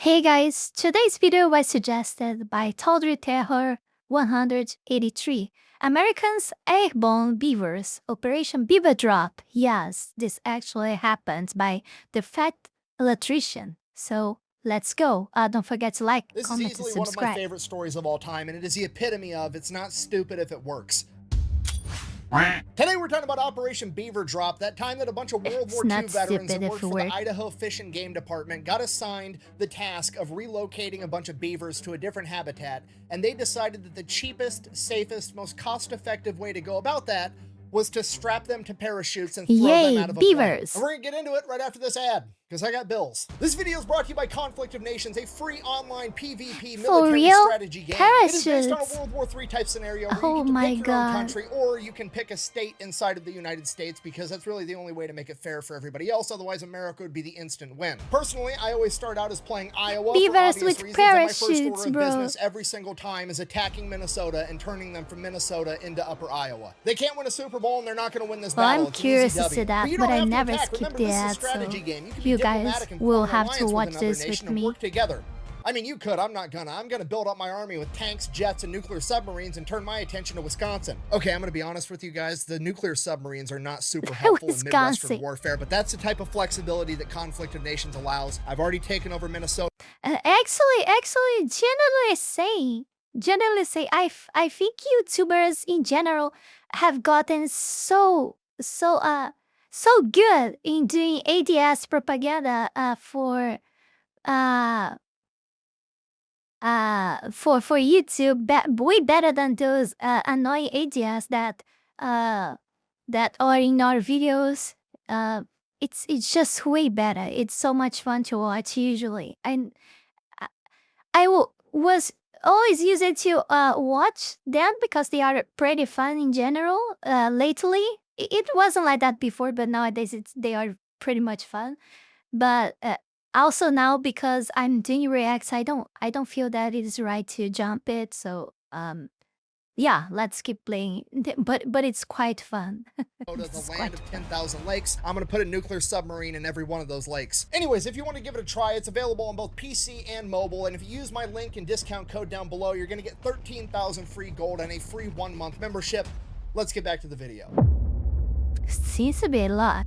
Hey guys, today's video was suggested by Tawdry Terror 183. Americans Airborne Beavers, Operation Beaver Drop. Yes, this actually happened by the fat Electrician. So let's go. Don't forget to like, This comment, is easily and one of my subscribe. favorite stories of all time, and it is the epitome of it's not stupid if it works. Today we're talking about Operation Beaver Drop, that time that a bunch of World War II veterans that worked for the Idaho Fish and Game Department got assigned the task of relocating a bunch of beavers to a different habitat, and they decided that the cheapest, safest, most cost-effective way to go about that was to strap them to parachutes and throw them out of a Beavers. plane. And we're gonna get into it right after this ad, because I got bills. This video is brought to you by Conflict of Nations, a free online PvP military strategy game. Parachutes. It is based on a World War III type scenario where you can pick your own country, or you can pick a state inside of the United States, because that's really the only way to make it fair for everybody else. Otherwise, America would be the instant win. Personally, I always start out as playing Iowa Beavers for obvious with reasons, parachutes, and my first order of bro. business every single time is attacking Minnesota and turning them from Minnesota into Upper Iowa. They can't win a Super Bowl, and they're not going to win this battle. I'm curious to see that, but I never skip the ads, so you guys will have to watch this with me. Work together. I mean, you could. I'm not gonna. I'm gonna build up my army with tanks, jets, and nuclear submarines and turn my attention to Wisconsin. Okay, I'm gonna be honest with you guys. The nuclear submarines are not super helpful in Midwestern warfare, but that's the type of flexibility that Conflict of Nations allows. I've already taken over Minnesota. Actually, generally say, I think YouTubers in general have gotten so good in doing ADS propaganda for YouTube, way better than those annoying ADS that are in our videos. It's just way better. It's so much fun to watch usually. And was always used to watch them because they are pretty fun in general. Lately, it wasn't like that before, but nowadays they are pretty much fun. But also now, because I'm doing reacts, I don't feel that it is right to jump it. So yeah, let's keep playing. But it's quite fun. The land of 10,000 lakes. I'm going to put a nuclear submarine in every one of those lakes. Anyways, if you want to give it a try, it's available on both PC and mobile. And if you use my link and discount code down below, you're going to get 13,000 free gold and a free 1-month membership. Let's get back to the video. Seems to be a lot.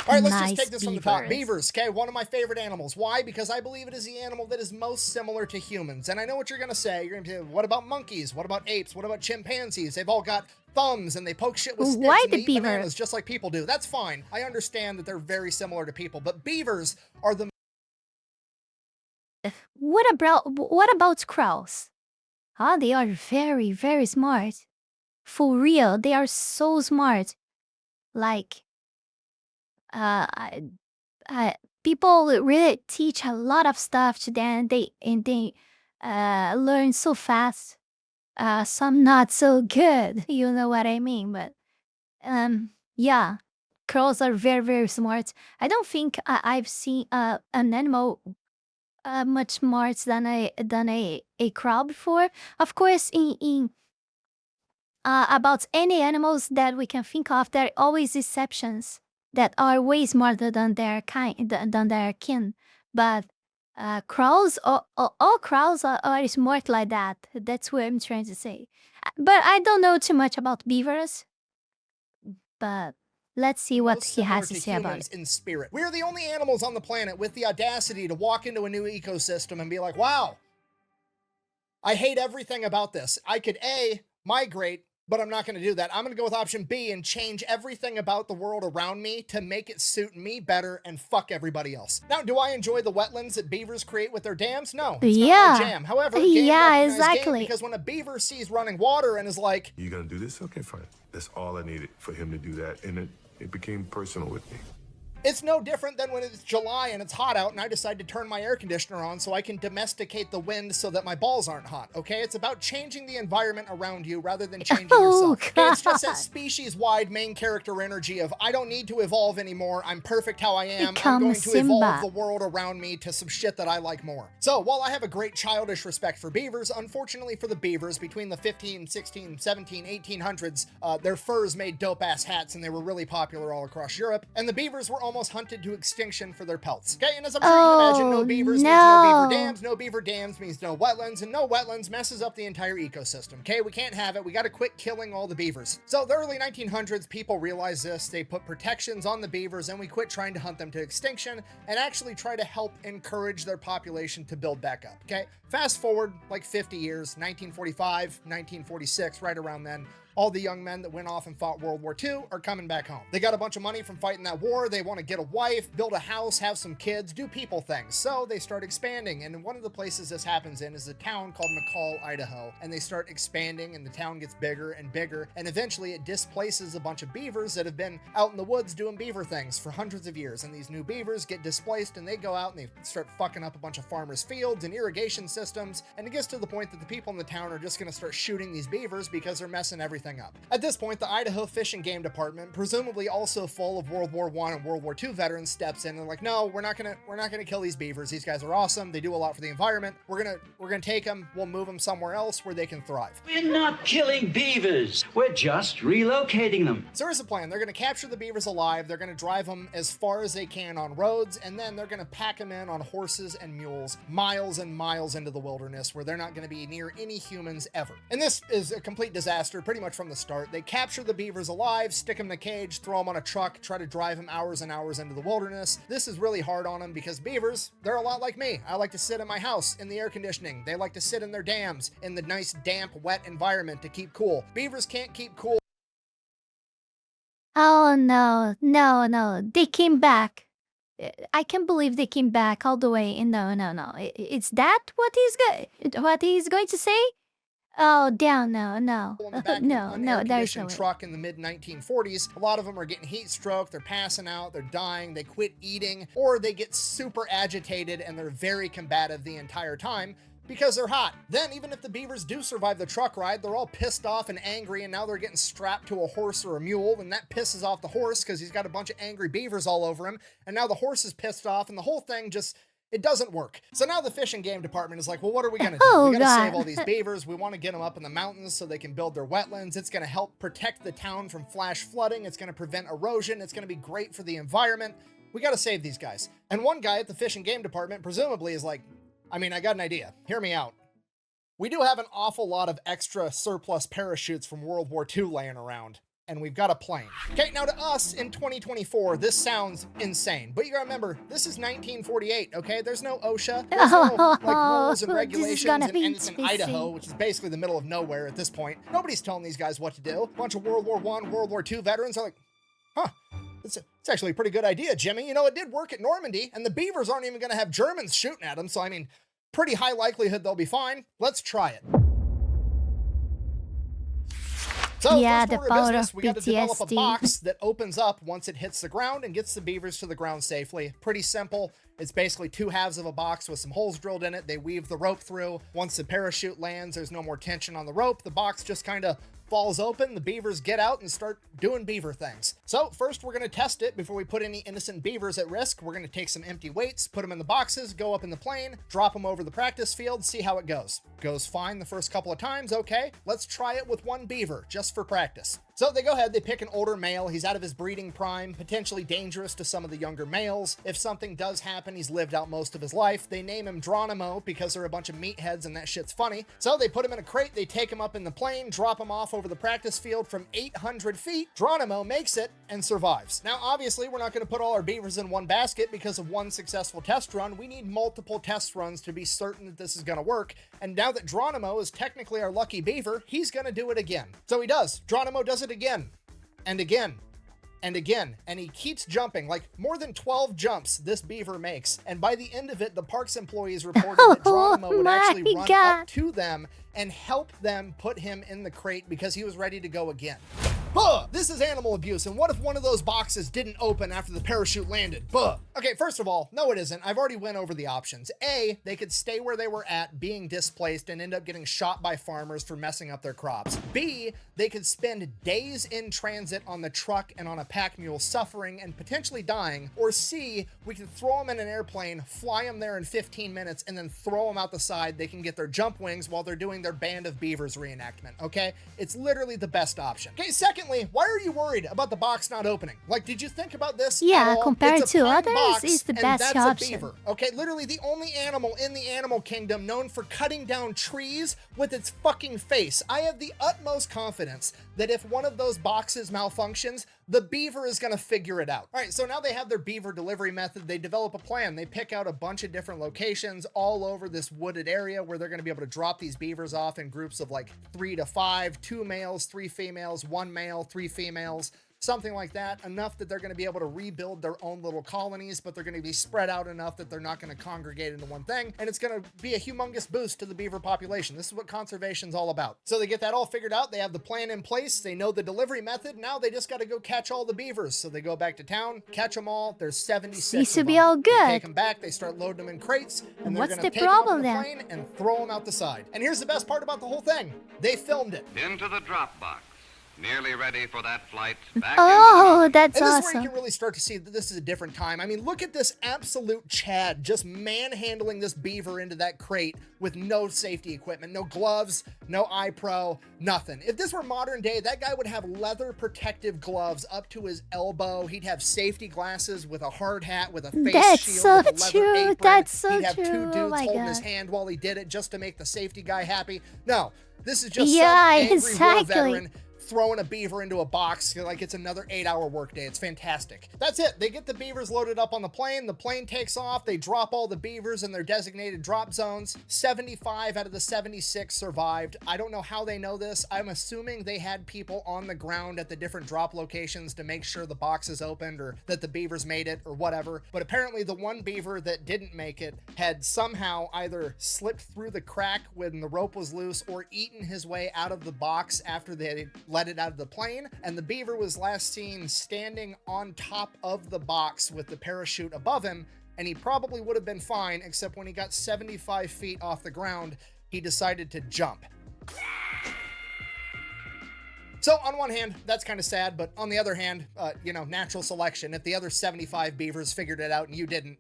All right, let's just take this from the top. Beavers, okay, one of my favorite animals. Why? Because I believe it is the animal that is most similar to humans. And I know what you're going to say. You're going to say, what about monkeys? What about apes? What about chimpanzees? They've all got thumbs and they poke shit with sticks and they eat bananas just like people do. That's fine. I understand that they're very similar to people, but beavers are the... What about crows? They are very, very smart. For real, they are so smart. Like... people really teach a lot of stuff to them. They learn so fast. Some not so good. You know what I mean? But yeah, crows are very, very smart. I don't think I've seen an animal much smart than a crow before. Of course, in about any animals that we can think of, there are always exceptions that are way smarter than their kin. But crows, all crows are smart like that. That's what I'm trying to say. But I don't know too much about beavers. But let's see what he has to say about it. In spirit, we are the only animals on the planet with the audacity to walk into a new ecosystem and be like, wow, I hate everything about this. I could A, migrate, but I'm not going to do that. I'm going to go with option B and change everything about the world around me to make it suit me better and fuck everybody else. Now, do I enjoy the wetlands that beavers create with their dams? No, it's not my jam. However, exactly. Because when a beaver sees running water and is like, "You gonna do this? Okay, fine." That's all I needed for him to do that, and it became personal with me. it's no different than when it's July and it's hot out and I decide to turn my air conditioner on so I can domesticate the wind so that my balls aren't hot, okay? It's about changing the environment around you rather than changing yourself. Okay, it's just that species-wide main character energy of, I don't need to evolve anymore, I'm perfect how I am, I'm going to evolve the world around me to some shit that I like more. So, while I have a great childish respect for beavers, unfortunately for the beavers, between the 15, 16, 17, 1800s, their furs made dope-ass hats and they were really popular all across Europe, and the beavers were almost almost hunted to extinction for their pelts. Okay, and as I'm sure you can imagine, no beavers means no beaver dams, no beaver dams means no wetlands, and no wetlands messes up the entire ecosystem. Okay, we can't have it. We got to quit killing all the beavers. So the early 1900s, people realized this. They put protections on the beavers, and we quit trying to hunt them to extinction and actually try to help encourage their population to build back up. Okay, fast forward like 50 years, 1945, 1946, right around then. All the young men that went off and fought World War II are coming back home. They got a bunch of money from fighting that war. They want to get a wife, build a house, have some kids, do people things. So they start expanding. And one of the places this happens in is a town called McCall, Idaho. And they start expanding and the town gets bigger and bigger. And eventually it displaces a bunch of beavers that have been out in the woods doing beaver things for hundreds of years. And these new beavers get displaced and they go out and they start fucking up a bunch of farmers' fields and irrigation systems. And it gets to the point that the people in the town are just going to start shooting these beavers because they're messing everything up. At this point, the Idaho Fish and Game Department, presumably also full of World War I and World War II veterans, steps in and they're like, no, we're not gonna kill these beavers. These guys are awesome. They do a lot for the environment. We're gonna take them. We'll move them somewhere else where they can thrive. We're not killing beavers. We're just relocating them. So here's the plan. They're gonna capture the beavers alive. They're gonna drive them as far as they can on roads, and then they're gonna pack them in on horses and mules, miles and miles into the wilderness where they're not gonna be near any humans ever. And this is a complete disaster pretty much from the start. They capture the beavers alive, stick them in a cage, throw them on a truck, try to drive them hours and hours into the wilderness. This is really hard on them because beavers, they're a lot like me. I like to sit in my house in the air conditioning. They like to sit in their dams in the nice, damp, wet environment to keep cool. Beavers can't keep cool. Oh no. They came back. I can't believe they came back all the way. No. Is that what he's going to say? Oh, damn, no. In the back of an No, there's no air-conditioned way. truck in the mid-1940s. A lot of them are getting heat stroke, they're passing out, they're dying, they quit eating, or they get super agitated and they're very combative the entire time because they're hot. Then, even if the beavers do survive the truck ride, they're all pissed off and angry, and now they're getting strapped to a horse or a mule, and that pisses off the horse because he's got a bunch of angry beavers all over him, and now the horse is pissed off, and the whole thing just... it doesn't work. So now the Fish and Game Department is like, well, what are we going to do? Oh, We got to God. save all these beavers. We want to get them up in the mountains so they can build their wetlands. It's going to help protect the town from flash flooding. It's going to prevent erosion. It's going to be great for the environment. We got to save these guys. And one guy at the Fish and Game Department presumably is like, I got an idea. Hear me out. We do have an awful lot of extra surplus parachutes from World War II laying around. And we've got a plane. Okay, now to us in 2024, this sounds insane. But you gotta remember, this is 1948, okay? There's no OSHA. There's no rules and This is regulations, gonna and be it's in spicy. Idaho, which is basically the middle of nowhere at this point. Nobody's telling these guys what to do. A bunch of World War I, World War II veterans are like, huh, it's actually a pretty good idea, Jimmy. You know, it did work at Normandy, and the beavers aren't even gonna have Germans shooting at them, so pretty high likelihood they'll be fine. Let's try it. So, Yeah, first the order of power business, of we got to develop a PTSD. box that opens up once it hits the ground and gets the beavers to the ground safely. Pretty simple. It's basically two halves of a box with some holes drilled in it. They weave the rope through. Once the parachute lands, there's no more tension on the rope. The box just kind of falls open. The beavers get out and start doing beaver things. So first we're going to test it before we put any innocent beavers at risk. We're going to take some empty weights, put them in the boxes, go up in the plane, drop them over the practice field, see how it goes. Goes fine the first couple of times. Okay, let's try it with one beaver just for practice. So they go ahead, they pick an older male. He's out of his breeding prime, potentially dangerous to some of the younger males. If something does happen, he's lived out most of his life. They name him Geronimo because they're a bunch of meatheads and that shit's funny. So they put him in a crate, they take him up in the plane, drop him off over the practice field from 800 feet. Geronimo makes it and survives. Now, obviously, we're not going to put all our beavers in one basket because of one successful test run. We need multiple test runs to be certain that this is going to work. And now that Geronimo is technically our lucky beaver, he's going to do it again. So he does. Geronimo does it again and again and again, and he keeps jumping, like more than 12 jumps this beaver makes. And by the end of it, the park's employees reported that Geronimo would actually run up to them and help them put him in the crate because he was ready to go again. Buh! This is animal abuse, and what if one of those boxes didn't open after the parachute landed? Buh! Okay, first of all, no it isn't. I've already went over the options. A, they could stay where they were at, being displaced, and end up getting shot by farmers for messing up their crops. B, they could spend days in transit on the truck and on a pack mule suffering and potentially dying. Or C, we could throw them in an airplane, fly them there in 15 minutes, and then throw them out the side. They can get their jump wings while they're doing their Band of Beavers reenactment, okay? It's literally the best option. Okay, secondly, Secondly, why are you worried about the box not opening? Like, did you think about this at Yeah, all? compared It's a to pine others, box, it's the and best that's option. a beaver. Okay, literally the only animal in the animal kingdom known for cutting down trees with its fucking face. I have the utmost confidence that if one of those boxes malfunctions, the beaver is gonna figure it out. All right, so now they have their beaver delivery method. They develop a plan. They pick out a bunch of different locations all over this wooded area where they're gonna be able to drop these beavers off in groups of like 3 to 5, 2 males, 3 females, 1 male, 3 females, something like that, enough that they're going to be able to rebuild their own little colonies, but they're going to be spread out enough that they're not going to congregate into one thing, and it's going to be a humongous boost to the beaver population. This is what conservation's all about. So they get that all figured out. They have the plan in place. They know the delivery method. Now they just got to go catch all the beavers. So they go back to town, catch them all. There's 76 Seems to of be them. all They good. take them back. They start loading them in crates, and they're What's going to the take them up problem on the then? plane and throw them out the side. And here's the best part about the whole thing. They filmed it. Into the drop box. Nearly ready for that flight back Oh, that's And this is where you awesome. can really start to see that this is a different time. I mean, look at this absolute Chad just manhandling this beaver into that crate with no safety equipment, no gloves, no eye pro, nothing. If this were modern day, that guy would have leather protective gloves up to his elbow. He'd have safety glasses with a hard hat with a face That's shield so with a leather true. apron. That's so He'd have true. two Oh dudes my holding his God. hand while he did it just to make the safety guy happy. No, this is just Yeah, some angry war exactly. veteran throwing a beaver into a box like it's another 8-hour workday. It's fantastic. That's it. They get the beavers loaded up on the plane. The plane takes off. They drop all the beavers in their designated drop zones. 75 out of the 76 survived. I don't know how they know this. I'm assuming they had people on the ground at the different drop locations to make sure the box is opened or that the beavers made it or whatever. But apparently the one beaver that didn't make it had somehow either slipped through the crack when the rope was loose or eaten his way out of the box after they let it out of the plane, and the beaver was last seen standing on top of the box with the parachute above him, and he probably would have been fine, except when he got 75 feet off the ground, he decided to jump. So on one hand, that's kind of sad, but on the other hand, natural selection. If the other 75 beavers figured it out and you didn't,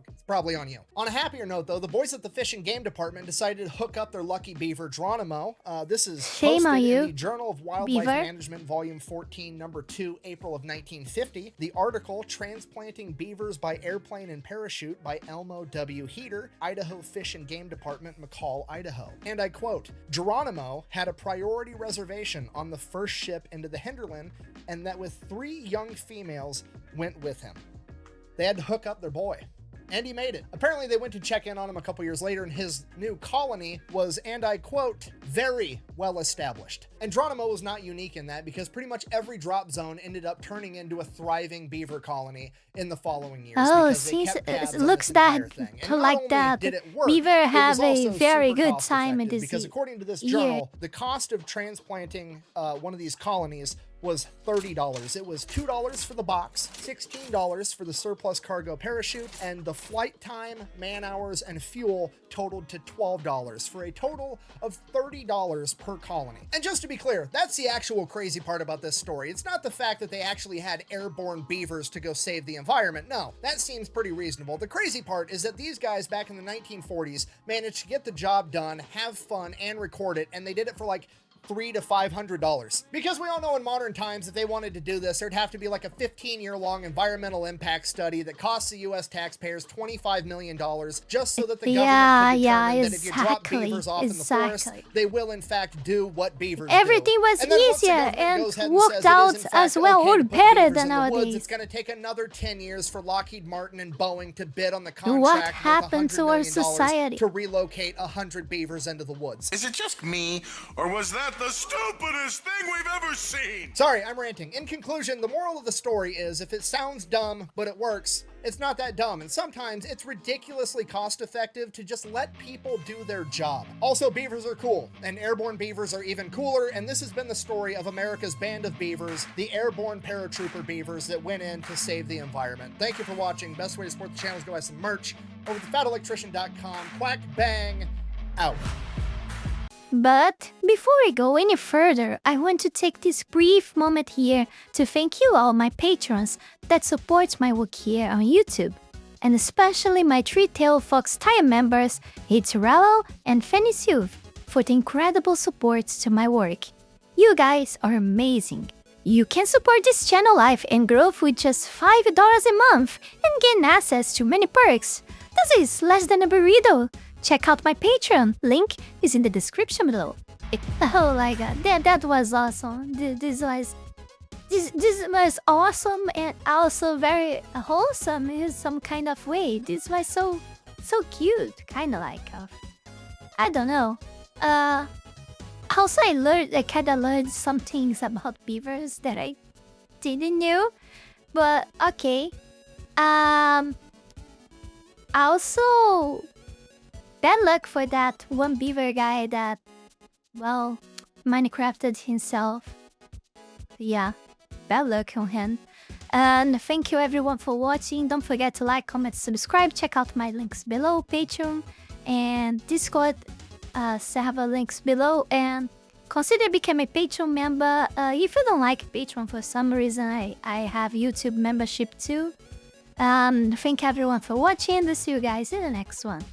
it's probably on you. On a happier note, though, the boys at the Fish and Game Department decided to hook up their lucky beaver, Geronimo. This is Shame posted on you, in the Journal of Wildlife Beaver. Management, Volume 14, Number 2, April of 1950. The article, Transplanting Beavers by Airplane and Parachute by Elmo W. Heater, Idaho Fish and Game Department, McCall, Idaho. And I quote, Geronimo had a priority reservation on the first ship into the Hinterland, and that with 3 young females went with him. They had to hook up their boy. And he made it. Apparently they went to check in on him a couple years later, and his new colony was, and I quote, very well established. And Geronimo was not unique in that, because pretty much every drop zone ended up turning into a thriving beaver colony in the following years. Oh, because they seems kept tabs on looks this entire that thing. And not like only that. did it work, Beaver it was have a also very super good cost time in effective, this because according to this journal, the cost of transplanting one of these colonies was $30. It was $2 for the box, $16 for the surplus cargo parachute, and the flight time, man hours, and fuel totaled to $12 for a total of $30 per colony. And just to be clear, that's the actual crazy part about this story. It's not the fact that they actually had airborne beavers to go save the environment. No, that seems pretty reasonable. The crazy part is that these guys back in the 1940s managed to get the job done, have fun, and record it, and they did it for like $300 to $500. Because we all know in modern times, if they wanted to do this, there'd have to be like a 15-year-long environmental impact study that costs the U.S. taxpayers $25 million just so that the government can determine that if you drop beavers off in the forest, they will in fact do what beavers Everything do. was And then once the easier government and goes ahead and worked says it is, out in fact, as well, okay or to put better beavers than in the woods, nowadays. it's going to take another 10 years for Lockheed Martin and Boeing to bid on the contract What worth happened $100 to our million society? to relocate 100 beavers into the woods. Is it just me, or was that the stupidest thing we've ever seen? Sorry, I'm ranting. In conclusion, the moral of the story is if it sounds dumb, but it works, it's not that dumb. And sometimes it's ridiculously cost effective to just let people do their job. Also, beavers are cool, and airborne beavers are even cooler. And this has been the story of America's band of beavers, the airborne paratrooper beavers that went in to save the environment. Thank you for watching. Best way to support the channel is to go buy some merch over at thefatelectrician.com. Quack bang out. But before we go any further, I want to take this brief moment here to thank you all my patrons that support my work here on YouTube, and especially my Three-Tailed Fox tier members Heath Rowell and Fenny Sylvy for the incredible support to my work. You guys are amazing. You can support this channel life and growth with just $5 a month and gain access to many perks. This is less than a burrito. Check out my Patreon. Link is in the description below. Oh my god, that was awesome. This was awesome and also very wholesome in some kind of way. This was so cute, kind of like I don't know. Also, I kind of learned some things about beavers that I didn't know. But okay. Also, bad luck for that one beaver guy that, well, Minecrafted himself. Yeah, bad luck on him. And thank you everyone for watching. Don't forget to like, comment, subscribe. Check out my links below, Patreon and Discord. Server links below, and consider becoming a Patreon member. If you don't like Patreon for some reason, I have YouTube membership too. Thank everyone for watching. See you guys in the next one.